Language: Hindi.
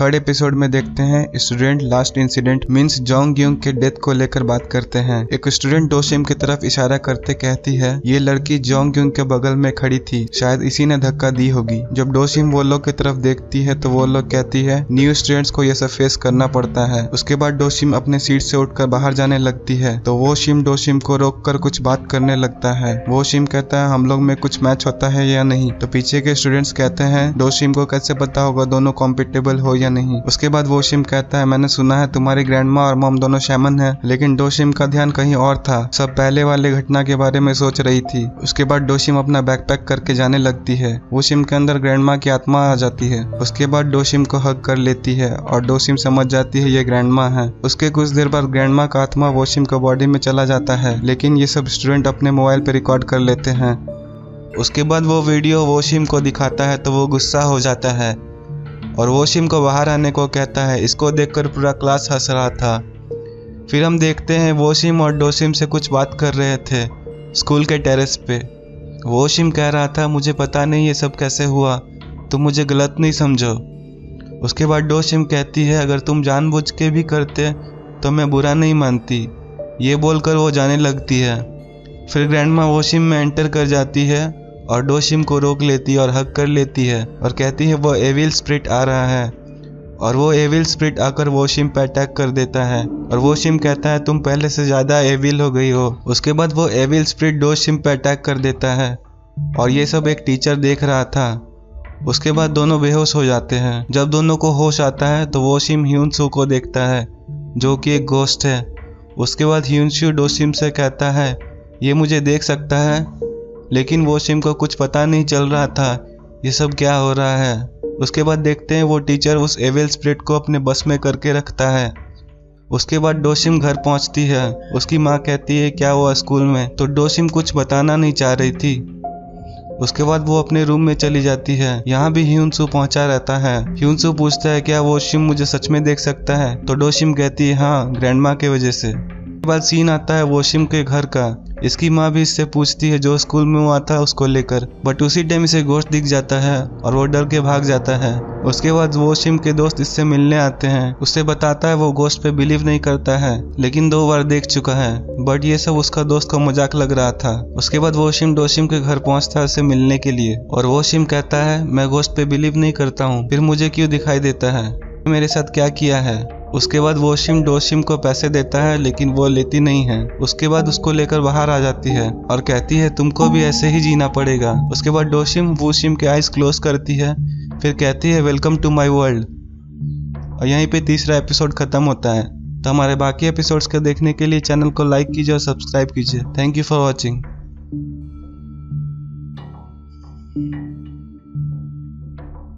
थर्ड एपिसोड में देखते हैं student last incident means Jong Yung के डेथ को लेकर बात करते हैं। एक स्टूडेंट डोशिम की तरफ इशारा करते कहती है ये लड़की जोंग यूंग के बगल में खड़ी थी, शायद इसी ने धक्का दी होगी। जब डोशिम वो लोग की तरफ देखती है तो वो लोग कहती है न्यू स्टूडेंट्स को ये सब फेस करना पड़ता है। उसके बाद डोशिम अपने सीट से उठकर बाहर जाने लगती है तो वो शिम डोशिम को रोककर कुछ बात करने लगता है। वो शिम कहता है हम लोग में कुछ मैच होता है या नहीं, तो पीछे के स्टूडेंट्स कहते हैं डोशिम को कैसे पता होगा दोनों कॉम्पिटेबल हो या नहीं। उसके बाद वो शिम कहता है मैंने सुना है तुम्हारी ग्रैंडमा और मॉम दोनों शैमन है, लेकिन डोशिम का ध्यान कहीं और था, सब पहले वाले घटना के बारे में सोच रही थी। उसके बाद डोशिम अपना बैकपैक करके जाने लगती है। वो शिम के अंदर ग्रैंडमा की आत्मा आ जाती है। उसके बाद डोशिम को हग कर लेती है और डोशिम समझ जाती है ये ग्रैंडमा है। उसके कुछ देर बाद ग्रैंडमा का आत्मा वोशिम के बॉडी में चला जाता है, लेकिन ये सब स्टूडेंट अपने मोबाइल पे रिकॉर्ड कर लेते हैं। उसके बाद वो वीडियो वोशिम को दिखाता है तो वो गुस्सा हो जाता है और वोशिम को बाहर आने को कहता है। इसको देखकर पूरा क्लास हंस रहा था। फिर हम देखते हैं वोशिम और डोशिम से कुछ बात कर रहे थे स्कूल के टेरेस पे। वोशिम कह रहा था मुझे पता नहीं ये सब कैसे हुआ, तुम मुझे गलत नहीं समझो। उसके बाद डोशिम कहती है अगर तुम जानबूझ के भी करते तो मैं बुरा नहीं मानती। ये बोलकर वो जाने लगती है। फिर ग्रैंडमा वोशिम में एंटर कर जाती है और डोशिम को रोक लेती है और हग कर लेती है और कहती है वो एविल स्पिरिट आ रहा है। और वो एविल स्पिरिट आकर वोशिम पे अटैक कर देता है और वोशिम कहता है तुम पहले से ज़्यादा एविल हो गई हो। उसके बाद वो एविल स्पिरिट डोशिम पे अटैक कर देता है और ये सब एक टीचर देख रहा था। उसके बाद दोनों बेहोश हो जाते हैं। जब दोनों को होश आता है तो वोशिम ह्यूनसू को देखता है जो कि एक घोस्ट है। उसके बाद ह्यूनसू डोशिम से कहता है ये मुझे देख सकता है, लेकिन वोशिम को कुछ पता नहीं चल रहा था ये सब क्या हो रहा है। उसके बाद देखते हैं वो टीचर उस एविल स्पिरिट को अपने बस में करके रखता है। उसके बाद डोशिम घर पहुंचती है। उसकी माँ कहती है क्या हुआ स्कूल में, तो डोशिम कुछ बताना नहीं चाह रही थी। उसके बाद वो अपने रूम में चली जाती है। यहाँ भी ह्यूनसू पहुंचा रहता है। ह्यूनसू पूछता है क्या वोशिम मुझे सच में देख सकता है, तो डोशिम कहती है हाँ ग्रैंडमा के वजह से। उसके बाद सीन आता है वोशिम के घर का। इसकी माँ भी इससे पूछती है जो स्कूल में हुआ था उसको लेकर, बट उसी टाइम इसे घोस्ट दिख जाता है और वो डर के भाग जाता है। उसके बाद वोशिम के दोस्त इससे मिलने आते हैं। उससे बताता है वो घोस्ट पे बिलीव नहीं करता है, लेकिन 2 बार देख चुका है, बट ये सब उसका दोस्त को मजाक लग रहा था। उसके बाद वोशिम डोशिम के घर पहुंचता है उसे मिलने के लिए और वोशिम कहता है मैं घोस्ट पे बिलीव नहीं करता हूँ, फिर मुझे क्यों दिखाई देता है, मेरे साथ क्या किया है। उसके बाद वोशिम डोशिम को पैसे देता है, लेकिन वो लेती नहीं है। उसके बाद उसको लेकर बाहर आ जाती है और कहती है तुमको भी ऐसे ही जीना पड़ेगा। उसके बाद डोशिम वोशिम के आइज क्लोज करती है, फिर कहती है वेलकम टू माय वर्ल्ड। और यहीं पे तीसरा एपिसोड खत्म होता है। तो हमारे बाकी एपिसोड्स को देखने के लिए चैनल को लाइक कीजिए और सब्सक्राइब कीजिए। Thank you for watching.